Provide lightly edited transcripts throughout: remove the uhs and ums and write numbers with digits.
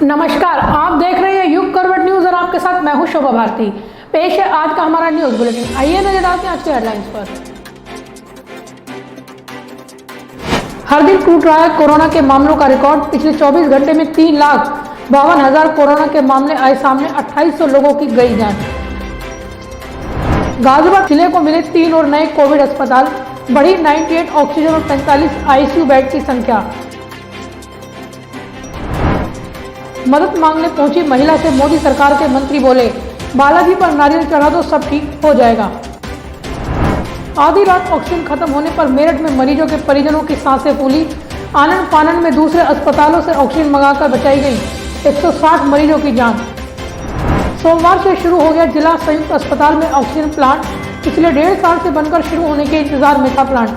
नमस्कार, आप देख रहे हैं युग करवट न्यूज और आपके साथ मैं हूं शोभा भारती। पेश है आज का हमारा न्यूज बुलेटिन। आइए नजर डालते हैं आज के हेडलाइंस पर। हर दिन टूट रहा है कोरोना के मामलों का रिकॉर्ड। पिछले 24 घंटे में 3,52,000 कोरोना के मामले आए सामने। 2800 लोगों की गई जान। गाजियाबाद जिले को मिले 3 और नए कोविड अस्पताल। बढ़ी 98 ऑक्सीजन और 45 आईसीयू बेड की संख्या। मदद मांगने पहुंची महिला से मोदी सरकार के मंत्री बोले, बालाजी पर नारियल चढ़ा दो, सब ठीक हो जाएगा। आधी रात ऑक्सीजन खत्म होने पर मेरठ में मरीजों के परिजनों की सांसें फूली। आनन फानन में दूसरे अस्पतालों से ऑक्सीजन मंगाकर बचाई गई 160 मरीजों की जान। सोमवार से शुरू हो गया जिला संयुक्त अस्पताल में ऑक्सीजन प्लांट। पिछले 1.5 साल से बनकर शुरू होने के इंतजार में था प्लांट।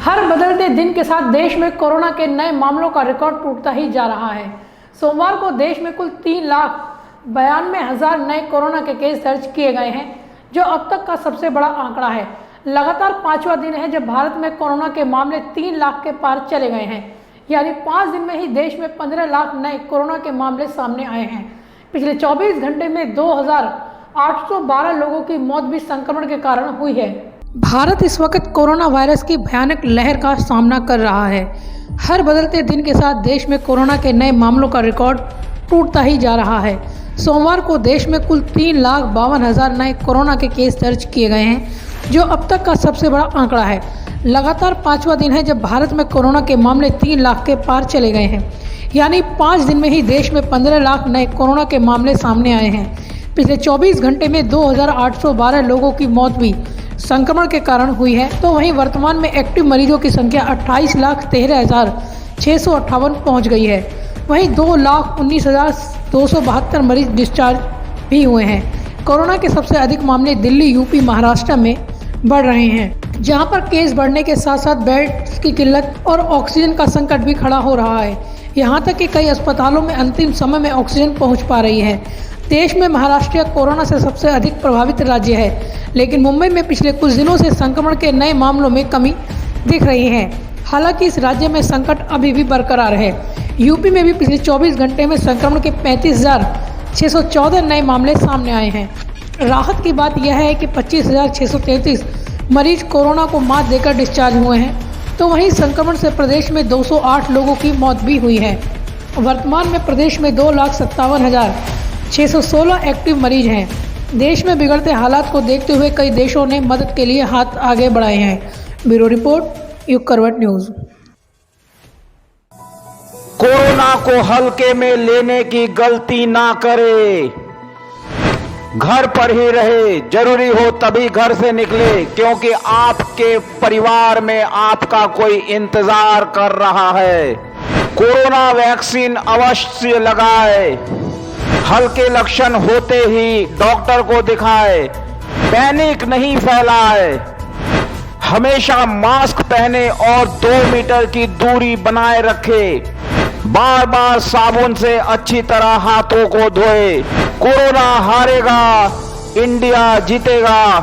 हर बदलते दिन के साथ देश में कोरोना के नए मामलों का रिकॉर्ड टूटता ही जा रहा है। सोमवार को देश में कुल 3,92,000 नए कोरोना के केस दर्ज किए गए हैं, जो अब तक का सबसे बड़ा आंकड़ा है। लगातार 5वां दिन है जब भारत में कोरोना के मामले 3 लाख के पार चले गए हैं। यानी 5 दिन में ही देश में 15 लाख नए कोरोना के मामले सामने आए हैं। पिछले 24 घंटे में 2,812 लोगों की मौत भी संक्रमण के कारण हुई है। भारत इस वक्त कोरोना वायरस की भयानक लहर का सामना कर रहा है। हर बदलते दिन के साथ देश में कोरोना के नए मामलों का रिकॉर्ड टूटता ही जा रहा है। सोमवार को देश में कुल 3,52,000 नए कोरोना के केस दर्ज किए गए हैं, जो अब तक का सबसे बड़ा आंकड़ा है। लगातार 5वां दिन है जब भारत में कोरोना के मामले 3 लाख के पार चले गए हैं। यानी 5 दिन में ही देश में 15 लाख नए कोरोना के मामले सामने आए हैं। पिछले 24 घंटे में 2,812 लोगों की मौत भी संक्रमण के कारण हुई है। तो वहीं वर्तमान में एक्टिव मरीजों की संख्या 28,13,658 पहुंच गई है। वहीं 2,19,272 मरीज डिस्चार्ज भी हुए हैं। कोरोना के सबसे अधिक मामले दिल्ली, यूपी, महाराष्ट्र में बढ़ रहे हैं, जहां पर केस बढ़ने के साथ साथ बेड्स की किल्लत और ऑक्सीजन का संकट भी खड़ा हो रहा है। यहां तक कि कई अस्पतालों में अंतिम समय में ऑक्सीजन पहुंच पा रही है। देश में महाराष्ट्र कोरोना से सबसे अधिक प्रभावित राज्य है, लेकिन मुंबई में पिछले कुछ दिनों से संक्रमण के नए मामलों में कमी दिख रही है। हालांकि इस राज्य में संकट अभी भी बरकरार है। यूपी में भी पिछले 24 घंटे में संक्रमण के 35,614 नए मामले सामने आए हैं। राहत की बात यह है कि 25,633 मरीज कोरोना को मात देकर डिस्चार्ज हुए हैं। तो वहीं संक्रमण से प्रदेश में 208 लोगों की मौत भी हुई है। वर्तमान में प्रदेश में 2,57,616 एक्टिव मरीज हैं। देश में बिगड़ते हालात को देखते हुए कई देशों ने मदद के लिए हाथ आगे बढ़ाए हैं। ब्यूरो रिपोर्ट, युग करवट न्यूज। कोरोना को हल्के में लेने की गलती ना करे। घर पर ही रहे, जरूरी हो तभी घर से निकले, क्योंकि आपके परिवार में आपका कोई इंतजार कर रहा है। कोरोना वैक्सीन अवश्य लगाए। हल्के लक्षण होते ही डॉक्टर को दिखाए। पैनिक नहीं फैलाए। हमेशा मास्क पहने और 2 मीटर की दूरी बनाए रखे। बार बार साबुन से अच्छी तरह हाथों को धोए। कोरोना हारेगा, इंडिया जीतेगा।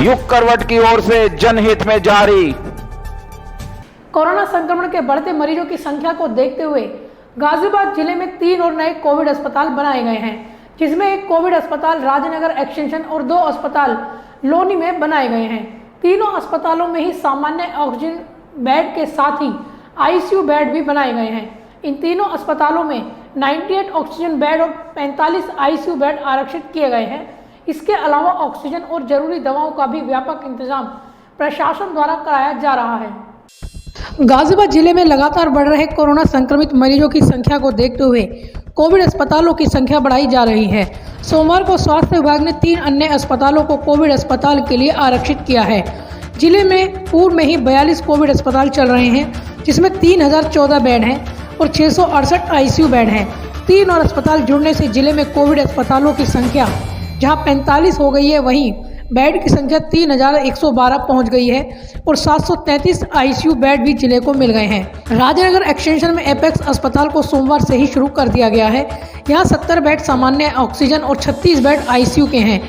युग करवट की ओर से जनहित में जारी। कोरोना संक्रमण के बढ़ते मरीजों की संख्या को देखते हुए गाजियाबाद जिले में 3 और नए कोविड अस्पताल बनाए गए हैं, जिसमें एक कोविड अस्पताल राजनगर एक्सटेंशन और 2 अस्पताल लोनी में बनाए गए हैं। तीनों अस्पतालों में ही सामान्य ऑक्सीजन बेड के साथ ही आईसीयू बेड भी बनाए गए हैं। इन तीनों अस्पतालों में 98 ऑक्सीजन बेड और 45 आईसीयू बेड आरक्षित किए गए हैं। इसके अलावा ऑक्सीजन और जरूरी दवाओं का भी व्यापक इंतजाम प्रशासन द्वारा कराया जा रहा है। गाजियाबाद जिले में लगातार बढ़ रहे कोरोना संक्रमित मरीजों की संख्या को देखते हुए कोविड अस्पतालों की संख्या बढ़ाई जा रही है। सोमवार को स्वास्थ्य विभाग ने 3 अन्य अस्पतालों को कोविड अस्पताल के लिए आरक्षित किया है। जिले में पूर्व में ही 42 कोविड अस्पताल चल रहे हैं, जिसमें 3,014 बेड हैं और 668 आईसीयू बेड हैं। 3 और अस्पताल जुड़ने से जिले में कोविड अस्पतालों की संख्या जहां 45 हो गई है, वहीं बेड की संख्या 3,112 पहुंच गई है और 733 आईसीयू बेड भी जिले को मिल गए हैं। राजनगर एक्सटेंशन में एपेक्स अस्पताल को सोमवार से ही शुरू कर दिया गया है। यहां 70 बेड सामान्य ऑक्सीजन और 36 बेड आईसीयू के हैं।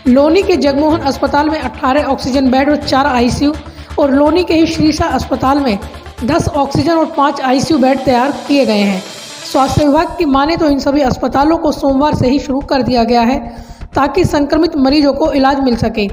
लोनी के जगमोहन अस्पताल में 18 ऑक्सीजन बेड और 4 आईसीयू और लोनी के ही श्रीसा अस्पताल में 10 ऑक्सीजन और 5 आईसीयू बेड तैयार किए गए हैं। स्वास्थ्य विभाग की माने तो इन सभी अस्पतालों को सोमवार से ही शुरू कर दिया गया है ताकि संक्रमित मरीजों को इलाज मिल सके।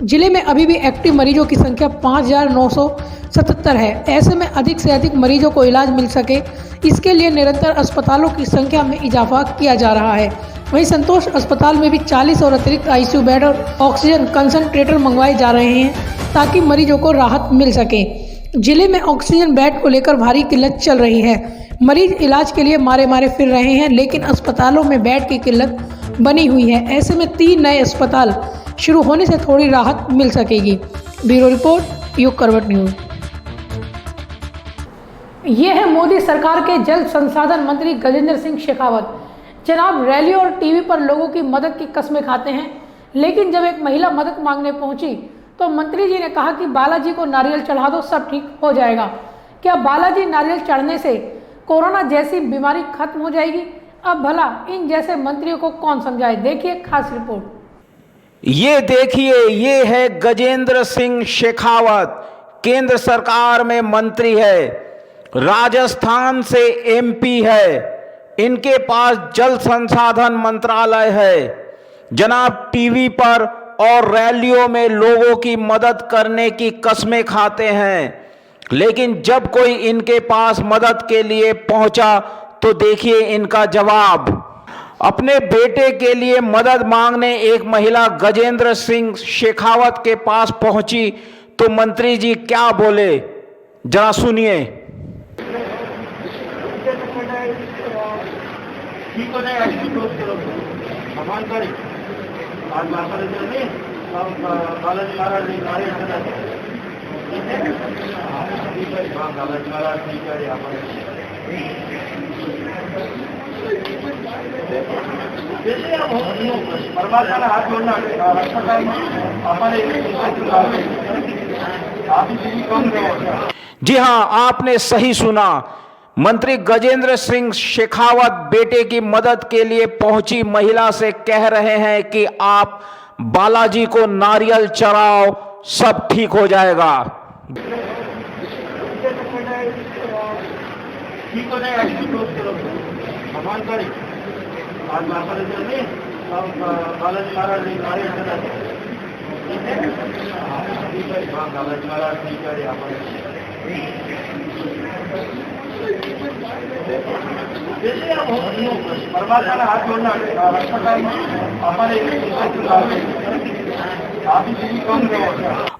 जिले में अभी भी एक्टिव मरीजों की संख्या 5,977 है। ऐसे में अधिक से अधिक मरीजों को इलाज मिल सके, इसके लिए निरंतर अस्पतालों की संख्या में इजाफा किया जा रहा है। वहीं संतोष अस्पताल में भी 40 और अतिरिक्त आईसीयू बेड और ऑक्सीजन कंसंट्रेटर मंगवाए जा रहे हैं ताकि मरीजों को राहत मिल सके। जिले में ऑक्सीजन बेड को लेकर भारी किल्लत चल रही है। मरीज इलाज के लिए मारे फिर रहे हैं, लेकिन अस्पतालों में बेड की किल्लत बनी हुई है। ऐसे में 3 नए अस्पताल शुरू होने से थोड़ी राहत मिल सकेगी। ब्यूरो रिपोर्ट, युग करवट न्यूज। ये है मोदी सरकार के जल संसाधन मंत्री गजेंद्र सिंह शेखावत। जनाब रैलियों और टीवी पर लोगों की मदद की कस्में खाते हैं, लेकिन जब एक महिला मदद मांगने पहुंची तो मंत्री जी ने कहा कि बालाजी को नारियल चढ़ा दो, सब ठीक हो जाएगा। क्या बालाजी नारियल चढ़ने से कोरोना जैसी बीमारी खत्म हो जाएगी? अब भला इन जैसे मंत्रियों को कौन समझाए? देखिए खास रिपोर्ट। ये देखिए, ये है गजेंद्र सिंह शेखावत, केंद्र सरकार में मंत्री है, राजस्थान से एमपी है, इनके पास जल संसाधन मंत्रालय है। जनाब टीवी पर और रैलियों में लोगों की मदद करने की कस्में खाते हैं, लेकिन जब कोई इनके पास मदद के लिए पहुंचा तो देखिए इनका जवाब। अपने बेटे के लिए मदद मांगने एक महिला गजेंद्र सिंह शेखावत के पास पहुंची तो मंत्री जी क्या बोले, जरा सुनिए। जी हां, आपने सही सुना। मंत्री गजेंद्र सिंह शेखावत बेटे की मदद के लिए पहुंची महिला से कह रहे हैं कि आप बालाजी को नारियल चढ़ाओ, सब ठीक हो जाएगा।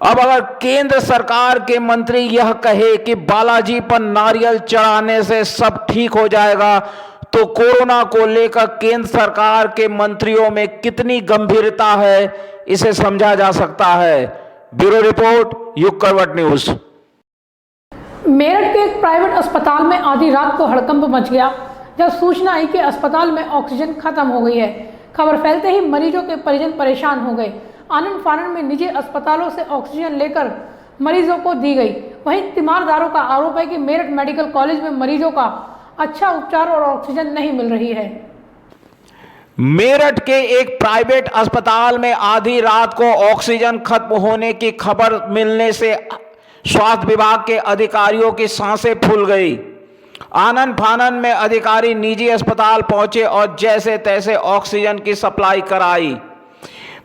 अब अगर केंद्र सरकार के मंत्री यह कहे कि बालाजी पर नारियल चढ़ाने से सब ठीक हो जाएगा, तो कोरोना को लेकर केंद्र सरकार के मंत्रियों में कितनी गंभीरता है, इसे समझा जा सकता है। ब्यूरो रिपोर्ट, युग करवट न्यूज। मेरठ के एक प्राइवेट अस्पताल में आधी रात को हड़कंप मच गया जब सूचना आई कि अस्पताल में ऑक्सीजन खत्म हो गई है। खबर फैलते ही मरीजों के परिजन परेशान हो गए। आनन फानन में निजी अस्पतालों से ऑक्सीजन लेकर मरीजों को दी गई। वहीं तीमारदारों का आरोप है कि मेरठ मेडिकल कॉलेज में मरीजों का अच्छा उपचार और ऑक्सीजन नहीं मिल रही है। मेरठ के एक प्राइवेट अस्पताल में आधी रात को ऑक्सीजन खत्म होने की खबर मिलने से स्वास्थ्य विभाग के अधिकारियों की सांसें फूल गई। आनन फानन में अधिकारी निजी अस्पताल पहुंचे और जैसे तैसे ऑक्सीजन की सप्लाई कराई।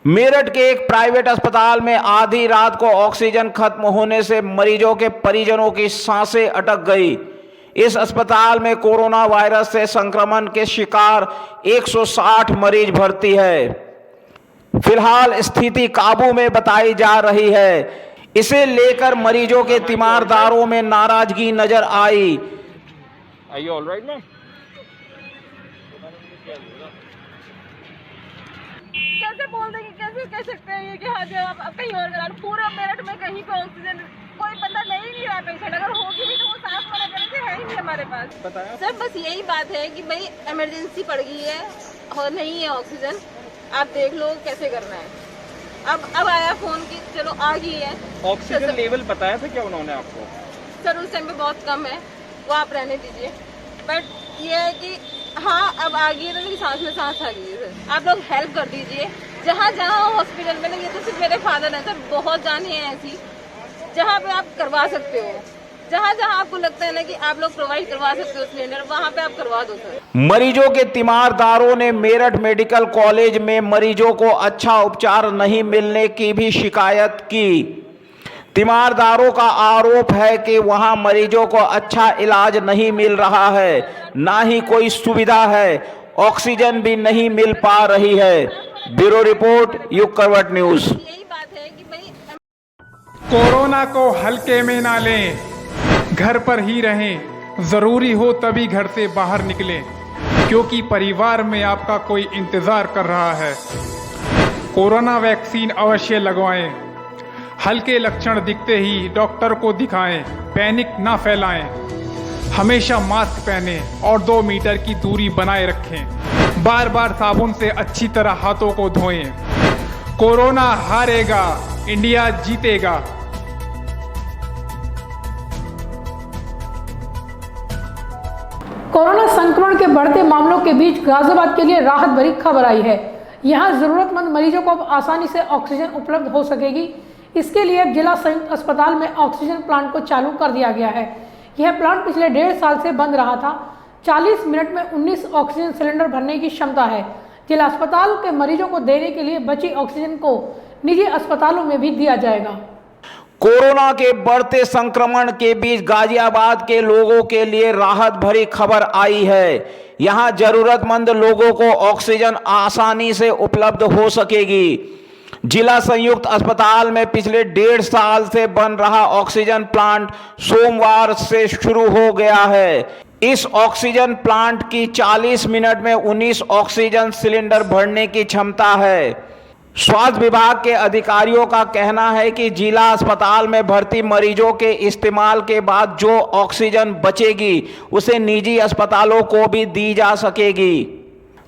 मेरठ के एक प्राइवेट अस्पताल में आधी रात को ऑक्सीजन खत्म होने से मरीजों के परिजनों की सांसें अटक गई। इस अस्पताल में कोरोना वायरस से संक्रमण के शिकार 160 मरीज भर्ती है। फिलहाल स्थिति काबू में बताई जा रही है। इसे लेकर मरीजों के तीमारदारों में नाराजगी नजर आई। Are you all right, ma'am? कैसे बोल देंगे, कैसे कह सकते हैं ये कि हाँ जो आप कहीं और करा लो। पूरा मेरठ में कहीं पे ऑक्सीजन कोई बंदा नहीं रहा पेशेंट, अगर होगी भी तो वो साफ मना करेंगे, है ही नहीं हमारे पास। सर बस यही बात है कि भाई इमरजेंसी पड़ गई है और नहीं है ऑक्सीजन, आप देख लो कैसे करना है। अब आया फोन की चलो आ गई है। ऑक्सीजन लेवल बताया था क्या उन्होंने आपको? सर उस टाइम पे बहुत कम है, वो आप रहने दीजिए, बट ये है कि हाँ अब आ गई है तो मेरी सांस में सांस आ गई है। सर आप लोग हेल्प कर दीजिए जहाँ जहाँ हॉस्पिटल में, ये तो सिर्फ मेरे फादर हैं सर, बहुत जाने हैं ऐसी जहाँ पे आप करवा सकते हो, जहाँ जहाँ आपको लगता है ना कि आप लोग प्रोवाइड करवा सकते हो सिलेंडर, वहाँ पे आप करवा दो सर। मरीजों के तीमारदारों ने मेरठ मेडिकल कॉलेज में मरीजों को अच्छा उपचार नहीं मिलने की भी शिकायत की। तीमारदारों का आरोप है कि वहां मरीजों को अच्छा इलाज नहीं मिल रहा है, ना ही कोई सुविधा है, ऑक्सीजन भी नहीं मिल पा रही है। ब्यूरो रिपोर्ट, युग करवट न्यूज। यही बात है कि भाई कोरोना को हल्के में ना लें, घर पर ही रहें, जरूरी हो तभी घर से बाहर निकलें, क्योंकि परिवार में आपका कोई इंतजार कर रहा है। कोरोना वैक्सीन अवश्य लगवाएं। हल्के लक्षण दिखते ही डॉक्टर को दिखाएं, पैनिक ना फैलाएं। हमेशा मास्क पहनें और 2 मीटर की दूरी बनाए रखें। बार बार साबुन से अच्छी तरह हाथों को धोएं। कोरोना हारेगा, इंडिया जीतेगा। कोरोना संक्रमण के बढ़ते मामलों के बीच गाजियाबाद के लिए राहत भरी खबर आई है। यहां जरूरतमंद मरीजों को अब आसानी से ऑक्सीजन उपलब्ध हो सकेगी। इसके लिए अब जिला संयुक्त अस्पताल में ऑक्सीजन प्लांट को चालू कर दिया गया है। यह प्लांट पिछले 1.5 साल से बंद रहा था। 40 मिनट में 19 ऑक्सीजन सिलेंडर भरने की क्षमता है। जिला अस्पताल के मरीजों को देने के लिए बची ऑक्सीजन को निजी अस्पतालों में भी दिया जाएगा। कोरोना के बढ़ते संक्रमण के बीच गाजियाबाद के लोगों के लिए राहत भरी खबर आई है। यहां जरूरतमंद लोगों को ऑक्सीजन आसानी से उपलब्ध हो सकेगी। जिला संयुक्त अस्पताल में पिछले 1.5 साल से बन रहा ऑक्सीजन प्लांट सोमवार से शुरू हो गया है। इस ऑक्सीजन प्लांट की 40 मिनट में 19 ऑक्सीजन सिलेंडर भरने की क्षमता है। स्वास्थ्य विभाग के अधिकारियों का कहना है कि जिला अस्पताल में भर्ती मरीजों के इस्तेमाल के बाद जो ऑक्सीजन बचेगी उसे निजी अस्पतालों को भी दी जा सकेगी।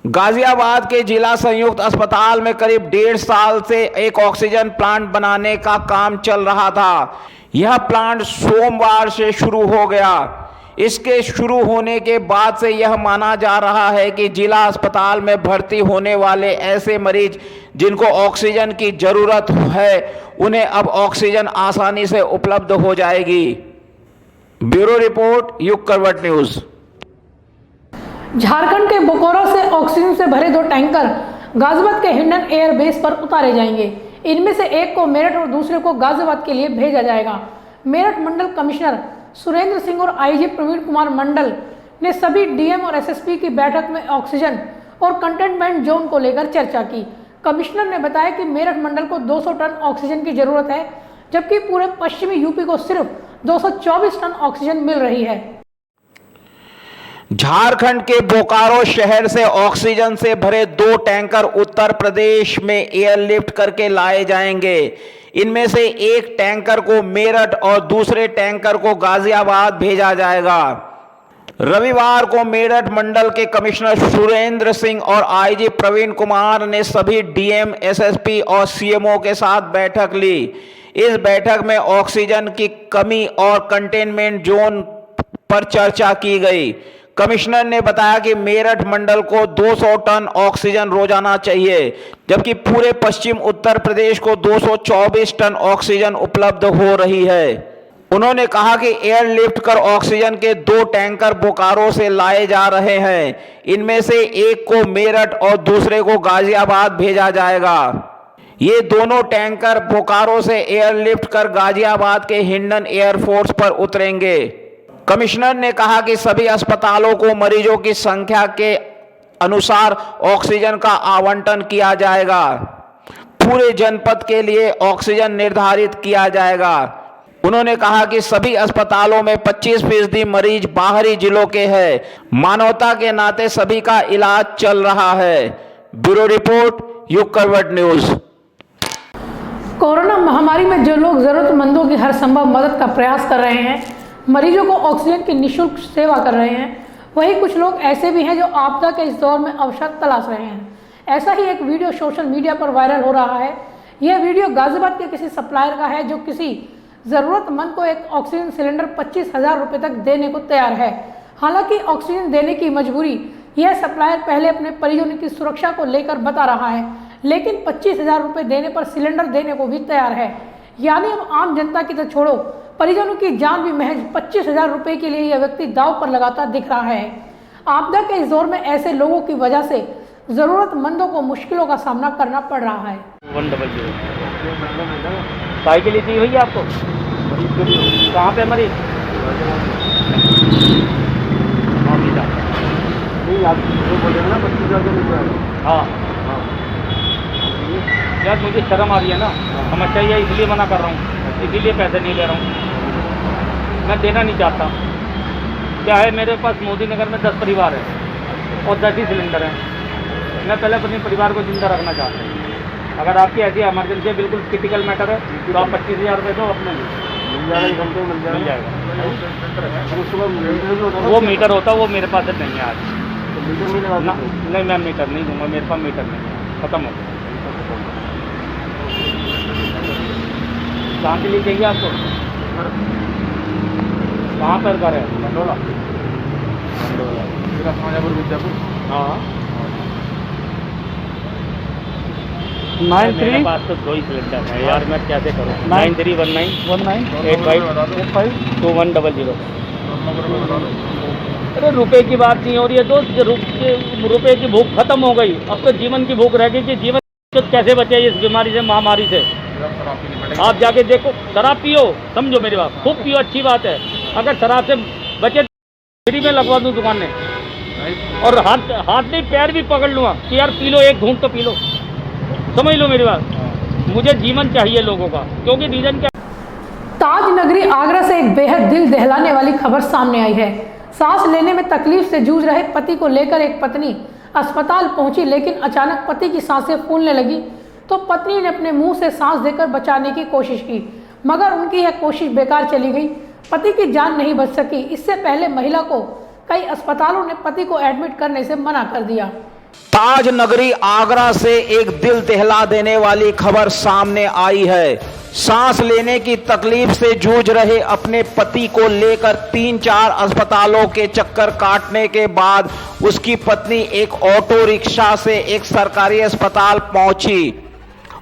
गाजियाबाद के जिला संयुक्त अस्पताल में करीब 1.5 साल से एक ऑक्सीजन प्लांट बनाने का काम चल रहा था। यह प्लांट सोमवार से शुरू हो गया। इसके शुरू होने के बाद से यह माना जा रहा है कि जिला अस्पताल में भर्ती होने वाले ऐसे मरीज जिनको ऑक्सीजन की जरूरत है उन्हें अब ऑक्सीजन आसानी से उपलब्ध हो जाएगी। ब्यूरो रिपोर्ट, युग करवट न्यूज। झारखंड के बोकारो से ऑक्सीजन से भरे 2 टैंकर गाजियाबाद के हिंडन एयरबेस पर उतारे जाएंगे। इनमें से एक को मेरठ और दूसरे को गाजियाबाद के लिए भेजा जाएगा। मेरठ मंडल कमिश्नर सुरेंद्र सिंह और आईजी प्रवीण कुमार मंडल ने सभी डीएम और एसएसपी की बैठक में ऑक्सीजन और कंटेनमेंट जोन को लेकर चर्चा की। कमिश्नर ने बताया कि मेरठ मंडल को 200 टन ऑक्सीजन की जरूरत है, जबकि पूरे पश्चिमी यूपी को सिर्फ 224 टन ऑक्सीजन मिल रही है। झारखंड के बोकारो शहर से ऑक्सीजन से भरे 2 टैंकर उत्तर प्रदेश में एयरलिफ्ट करके लाए जाएंगे। इनमें से एक टैंकर को मेरठ और दूसरे टैंकर को गाजियाबाद भेजा जाएगा। रविवार को मेरठ मंडल के कमिश्नर सुरेंद्र सिंह और आईजी प्रवीण कुमार ने सभी डीएम, एसएसपी और सीएमओ के साथ बैठक ली। इस बैठक में ऑक्सीजन की कमी और कंटेनमेंट जोन पर चर्चा की गई। कमिश्नर ने बताया कि मेरठ मंडल को 200 टन ऑक्सीजन रोजाना चाहिए, जबकि पूरे पश्चिम उत्तर प्रदेश को 224 टन ऑक्सीजन उपलब्ध हो रही है। उन्होंने कहा कि एयरलिफ्ट कर ऑक्सीजन के 2 टैंकर बोकारो से लाए जा रहे हैं। इनमें से एक को मेरठ और दूसरे को गाजियाबाद भेजा जाएगा। ये दोनों टैंकर बोकारो से एयरलिफ्ट कर गाजियाबाद के हिंडन एयरफोर्स पर उतरेंगे। कमिश्नर ने कहा कि सभी अस्पतालों को मरीजों की संख्या के अनुसार ऑक्सीजन का आवंटन किया जाएगा। पूरे जनपद के लिए ऑक्सीजन निर्धारित किया जाएगा। उन्होंने कहा कि सभी अस्पतालों में 25% मरीज बाहरी जिलों के हैं। मानवता के नाते सभी का इलाज चल रहा है। ब्यूरो रिपोर्ट, युग करवट न्यूज। कोरोना महामारी में जो लोग जरूरतमंदों की हर संभव मदद का प्रयास कर रहे हैं, मरीजों को ऑक्सीजन की निःशुल्क सेवा कर रहे हैं, वहीं कुछ लोग ऐसे भी हैं जो आपदा के इस दौर में अवसर तलाश रहे हैं। ऐसा ही एक वीडियो सोशल मीडिया पर वायरल हो रहा है। यह वीडियो गाजियाबाद के किसी सप्लायर का है जो किसी ज़रूरतमंद को एक ऑक्सीजन सिलेंडर 25,000 रुपये तक देने को तैयार है। हालांकि ऑक्सीजन देने की मजबूरी यह सप्लायर पहले अपने परिजनों की सुरक्षा को लेकर बता रहा है, लेकिन 25,000 रुपये देने पर सिलेंडर देने को भी तैयार है। यानी अब आम जनता की तो छोड़ो, परिजनों की जान भी महज 25,000 रुपए के लिए यह व्यक्ति दांव पर लगाता दिख रहा है। आपदा के इस दौर में ऐसे लोगों की वजह से जरूरतमंदों को मुश्किलों का सामना करना पड़ रहा है। 100 काय के लिए चाहिए भैया आपको? कहाँ पे मरीज? हाँ यार मुझे शर्म आ रही है ना, समस्या ये इसलिए मना कर रहा हूँ, इसीलिए पैसे नहीं ले रहा हूँ, मैं देना नहीं चाहता। क्या है, मेरे पास मोदी नगर में 10 परिवार है और 10 ही सिलेंडर हैं। मैं पहले अपने परिवार को जिंदा रखना चाहता हूँ। अगर आपकी ऐसी इमरजेंसी बिल्कुल क्रिटिकल मैटर है तो आप 25,000 रुपये दो अपने लिए, मिल जाएगा। वो मीटर होता वो मेरे पास नहीं है आज। नहीं मैं मीटर नहीं दूंगा, मेरे पास मीटर नहीं है, खत्म हो गया। कहाँ के लिए चाहिए आपको? कहाँ पर घर है? मंडोला। हाँ 93 पास तो 2 ही सिलेंडर है यार, मैं कैसे करूँ? 9319852100। अरे रुपए की बात नहीं हो रही है दोस्त, रुपए की भूख खत्म हो गई, अब तो जीवन की भूख रह गई कि जीवन तो कैसे बचे इस बीमारी से, महामारी से। आप जाके देखो, शराब पियो, समझो मेरी बात, खूब पियो, अच्छी बात है। अगर शराब से बचे फ्री में लगवा दूँ दुकान में, और हाथ नहीं पैर भी पकड़ लूँगा कि यार पी लो, एक घूंट तो पी लो, समझ लो मेरी बात। मुझे जीवन चाहिए लोगों का, क्योंकि रीजन क्या। ताज नगरी आगरा से एक बेहद दिल दहलाने वाली खबर सामने आई है। सांस लेने में तकलीफ से जूझ रहे पति को लेकर एक पत्नी अस्पताल पहुंची, लेकिन अचानक पति की सांसें फूलने लगी तो पत्नी ने अपने मुंह से सांस देकर बचाने की कोशिश की, मगर उनकी यह कोशिश बेकार चली गई। पति की जान नहीं बच सकी। इससे पहले महिला को कई अस्पतालों ने पति को एडमिट करने से मना कर दिया। ताज नगरी आगरा से एक दिल दहला देने वाली खबर सामने आई है। सांस लेने की तकलीफ से जूझ रहे अपने पति को लेकर 3-4 अस्पतालों के चक्कर काटने के बाद उसकी पत्नी एक ऑटो रिक्शा से एक सरकारी अस्पताल पहुंची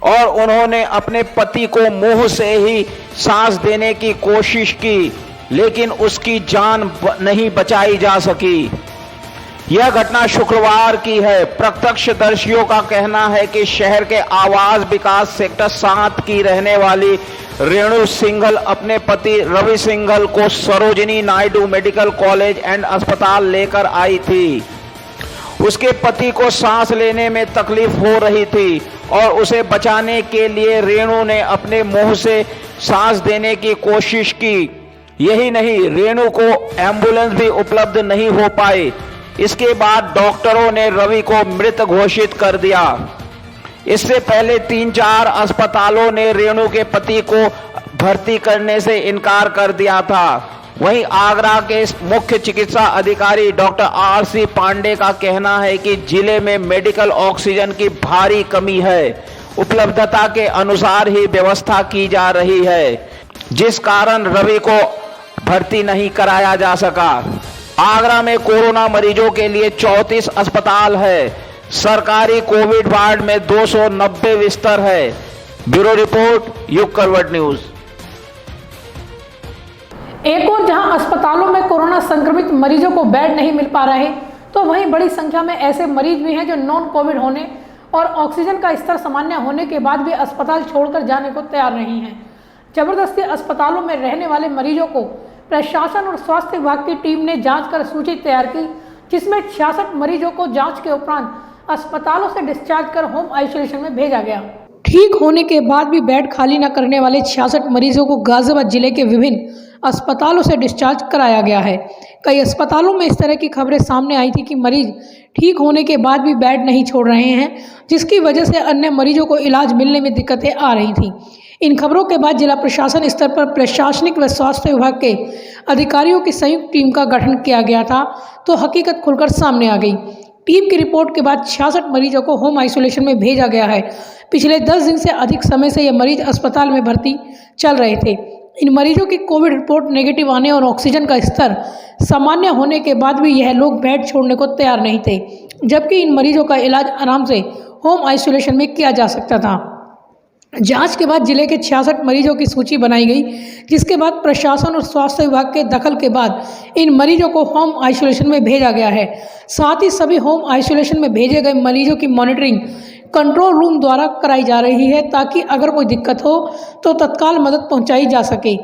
और उन्होंने अपने पति को मुंह से ही सांस देने की कोशिश की, लेकिन उसकी जान नहीं बचाई जा सकी। यह घटना शुक्रवार की है। प्रत्यक्षदर्शियों का कहना है कि शहर के आवास विकास सेक्टर 7 की रहने वाली रेणु सिंघल अपने पति रवि सिंघल को Sarojini Naidu medical college and अस्पताल लेकर आई थी। उसके पति को सांस लेने में तकलीफ हो रही थी और उसे बचाने के लिए रेणु ने अपने मुंह से सांस देने की कोशिश की। यही नहीं, रेणु को एम्बुलेंस भी उपलब्ध नहीं हो पाई। इसके बाद डॉक्टरों ने रवि को मृत घोषित कर दिया। इससे पहले 3-4 अस्पतालों ने रेणु के पति को भर्ती करने से इनकार कर दिया था। वहीं आगरा के मुख्य चिकित्सा अधिकारी डॉक्टर R.C. पांडे का कहना है कि जिले में मेडिकल ऑक्सीजन की भारी कमी है। उपलब्धता के अनुसार ही व्यवस्था की जा रही है, जिस कारण रवि को भर्ती नहीं कराया जा सका। आगरा में कोरोना मरीजों के लिए 34 अस्पताल है। सरकारी कोविड वार्ड में 290 बिस्तर है। ब्यूरो रिपोर्ट, युग करवट न्यूज। एक और जहां अस्पतालों में कोरोना संक्रमित मरीजों को बेड नहीं मिल पा रहे, तो वहीं बड़ी संख्या में ऐसे मरीज भी हैं जो नॉन कोविड होने और ऑक्सीजन का स्तर सामान्य होने के बाद भी अस्पताल छोड़कर जाने को तैयार नहीं हैं। जबरदस्ती अस्पतालों में रहने वाले मरीजों को प्रशासन और स्वास्थ्य विभाग की टीम ने जांच कर सूची तैयार की, जिसमें 66 मरीजों को जांच के उपरांत अस्पतालों से डिस्चार्ज कर होम आइसोलेशन में भेजा गया। ठीक होने के बाद भी बेड खाली न करने वाले 66 मरीजों को गाजियाबाद जिले के विभिन्न अस्पतालों से डिस्चार्ज कराया गया है। कई अस्पतालों में इस तरह की खबरें सामने आई थी कि मरीज ठीक होने के बाद भी बेड नहीं छोड़ रहे हैं, जिसकी वजह से अन्य मरीजों को इलाज मिलने में दिक्कतें आ रही थी। इन खबरों के बाद जिला प्रशासन स्तर पर प्रशासनिक व स्वास्थ्य विभाग के अधिकारियों की संयुक्त टीम का गठन किया गया था, तो हकीकत खुलकर सामने आ गई। टीम की रिपोर्ट के बाद 66 मरीजों को होम आइसोलेशन में भेजा गया है। पिछले 10 दिन से अधिक समय से ये मरीज अस्पताल में भर्ती चल रहे थे। इन मरीजों की कोविड रिपोर्ट नेगेटिव आने और ऑक्सीजन का स्तर सामान्य होने के बाद भी यह लोग बेड छोड़ने को तैयार नहीं थे, जबकि इन मरीजों का इलाज आराम से होम आइसोलेशन में किया जा सकता था। जांच के बाद जिले के 66 मरीजों की सूची बनाई गई, जिसके बाद प्रशासन और स्वास्थ्य विभाग के दखल के बाद इन मरीजों को होम आइसोलेशन में भेजा गया है। साथ ही सभी होम आइसोलेशन में भेजे गए मरीजों की मॉनिटरिंग कंट्रोल रूम द्वारा कराई जा रही है, ताकि अगर कोई दिक्कत हो तो तत्काल मदद पहुंचाई जा सके।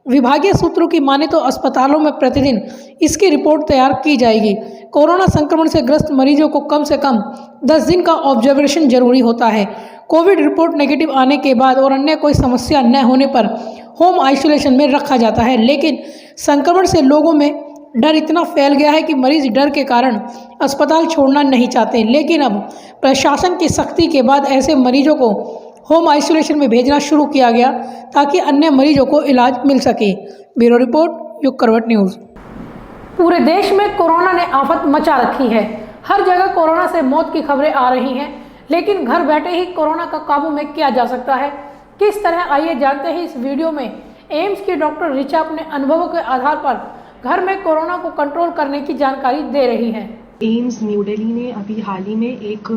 विभागीय सूत्रों की माने तो अस्पतालों में प्रतिदिन इसकी रिपोर्ट तैयार की जाएगी। कोरोना संक्रमण से ग्रस्त मरीजों को कम से कम 10 दिन का ऑब्जर्वेशन जरूरी होता है। कोविड रिपोर्ट नेगेटिव आने के बाद और अन्य कोई समस्या न होने पर होम आइसोलेशन में रखा जाता है, लेकिन संक्रमण से लोगों में डर इतना फैल गया है कि मरीज डर के कारण अस्पताल छोड़ना नहीं चाहते। लेकिन अब प्रशासन की सख्ती के बाद ऐसे मरीजों को होम आइसोलेशन में भेजना शुरू किया गया, ताकि अन्य मरीजों को इलाज मिल सके। ब्यूरो रिपोर्ट, युग करवट न्यूज़। पूरे देश में कोरोना ने आफत मचा रखी है। हर जगह कोरोना से मौत की खबरें आ रही हैं, लेकिन घर बैठे ही कोरोना का काबू में किया जा सकता है। किस तरह, आइए जानते हैं इस वीडियो में। एम्स की डॉक्टर ऋचा अपने अनुभवों के आधार पर घर में कोरोना को कंट्रोल करने की जानकारी दे रही हैं। एम्स न्यू दिल्ली ने अभी हाल ही में एक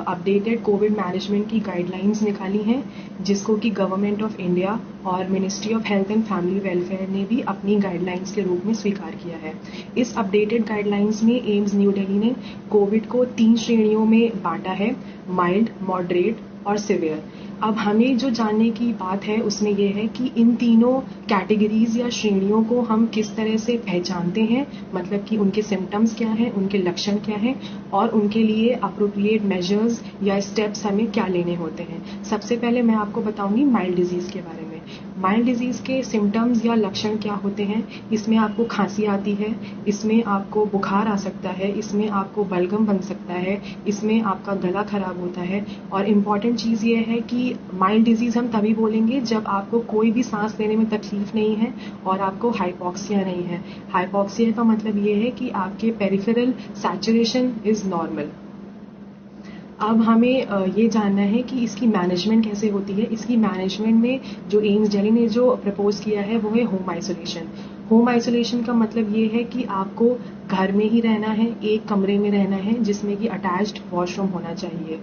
अपडेटेड कोविड मैनेजमेंट की गाइडलाइंस निकाली हैं, जिसको कि गवर्नमेंट ऑफ इंडिया और ministry of health and family welfare ने भी अपनी गाइडलाइंस के रूप में स्वीकार किया है। इस अपडेटेड गाइडलाइंस में एम्स न्यू दिल्ली ने कोविड को 3 श्रेणियों में बांटा है, माइल्ड, मॉडरेट और सिवियर। अब हमें जो जानने की बात है उसमें यह है कि इन तीनों कैटेगरीज या श्रेणियों को हम किस तरह से पहचानते हैं, मतलब कि उनके सिम्टम्स क्या हैं, उनके लक्षण क्या हैं और उनके लिए अप्रोप्रिएट मेजर्स या स्टेप्स हमें क्या लेने होते हैं। सबसे पहले मैं आपको बताऊंगी माइल्ड डिजीज के बारे में। माइल्ड डिजीज के सिम्टम्स या लक्षण क्या होते हैं। इसमें आपको खांसी आती है, इसमें आपको बुखार आ सकता है, इसमें आपको बलगम बन सकता है, इसमें आपका गला खराब होता है। और इम्पॉर्टेंट चीज़ ये है कि माइल्ड डिजीज हम तभी बोलेंगे जब आपको कोई भी सांस लेने में तकलीफ नहीं है और आपको हाइपोक्सिया नहीं है। हाइपोक्सिया का मतलब ये है कि आपके पेरिफेरल सैचुरेशन इज नॉर्मल। अब हमें ये जानना है कि इसकी मैनेजमेंट कैसे होती है। इसकी मैनेजमेंट में जो एम्स दिल्ली ने जो प्रपोज किया है वो है होम आइसोलेशन। होम आइसोलेशन का मतलब ये है कि आपको घर में ही रहना है, एक कमरे में रहना है जिसमें कि अटैच्ड वॉशरूम होना चाहिए।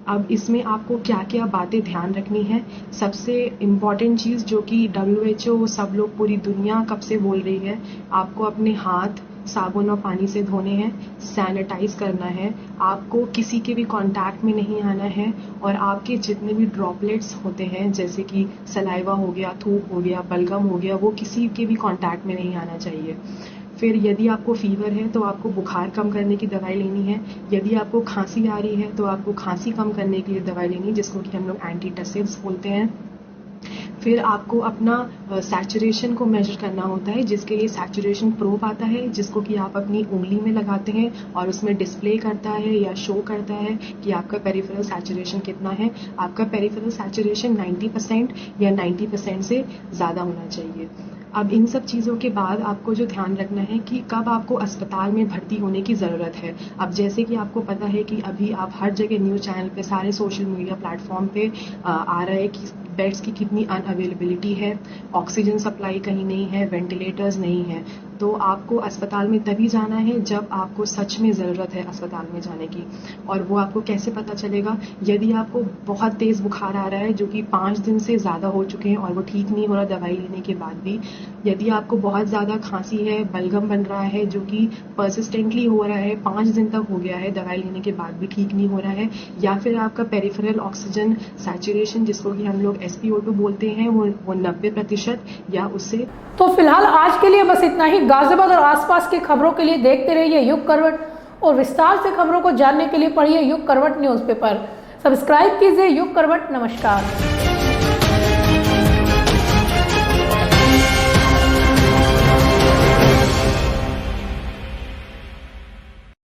अब इसमें आपको क्या क्या बातें ध्यान रखनी है। सबसे इम्पॉर्टेंट चीज़ जो कि WHO सब लोग पूरी दुनिया कब से बोल रही है, आपको अपने हाथ साबुन और पानी से धोने हैं, सैनिटाइज करना है, आपको किसी के भी कांटेक्ट में नहीं आना है और आपके जितने भी ड्रॉपलेट्स होते हैं जैसे कि सलाइवा हो गया, थूक हो गया, बलगम हो गया, वो किसी के भी कांटेक्ट में नहीं आना चाहिए। फिर यदि आपको फीवर है तो आपको बुखार कम करने की दवाई लेनी है। यदि आपको खांसी आ रही है तो आपको खांसी कम करने के लिए दवाई लेनी है, जिसको कि हम लोग एंटीटसिव्स बोलते हैं। फिर आपको अपना सैचुरेशन को मेजर करना होता है, जिसके लिए सैचुरेशन प्रोब आता है, जिसको कि आप अपनी उंगली में लगाते हैं और उसमें डिस्प्ले करता है या शो करता है कि आपका पेरिफेरल सैचुरेशन कितना है। आपका पेरिफेरल सैचुरेशन 90% या 90% से ज़्यादा होना चाहिए। अब इन सब चीज़ों के बाद आपको जो ध्यान रखना है कि कब आपको अस्पताल में भर्ती होने की ज़रूरत है। अब जैसे कि आपको पता है कि अभी आप हर जगह न्यूज़ चैनल पे, सारे सोशल मीडिया प्लेटफॉर्म पे आ रहा है कि बेड्स की कितनी अनअवेलेबिलिटी है, ऑक्सीजन सप्लाई कहीं नहीं है, वेंटिलेटर्स नहीं है। तो आपको अस्पताल में तभी जाना है जब आपको सच में ज़रूरत है अस्पताल में जाने की। और वो आपको कैसे पता चलेगा? यदि आपको बहुत तेज़ बुखार आ रहा है जो कि 5 दिन से ज़्यादा हो चुके हैं और वो ठीक नहीं हो रहा दवाई लेने के बाद भी, यदि आपको बहुत ज़्यादा खांसी है, बलगम बन रहा है जो कि परसिस्टेंटली हो रहा है, 5 दिन तक हो गया है, दवाई लेने के बाद भी ठीक नहीं हो रहा है, या फिर आपका पेरिफेरल ऑक्सीजन सैचुरेशन जिसको कि हम लोग SpO2 बोलते हैं वो 90% या उससे। तो फिलहाल आज के लिए बस इतना ही। गाजियाबाद और आसपास की खबरों के लिए देखते रहिए युग करवट और विस्तार से खबरों को जानने के लिए पढ़िए युग करवट न्यूज़पेपर। सब्सक्राइब कीजिए युग करवट। नमस्कार।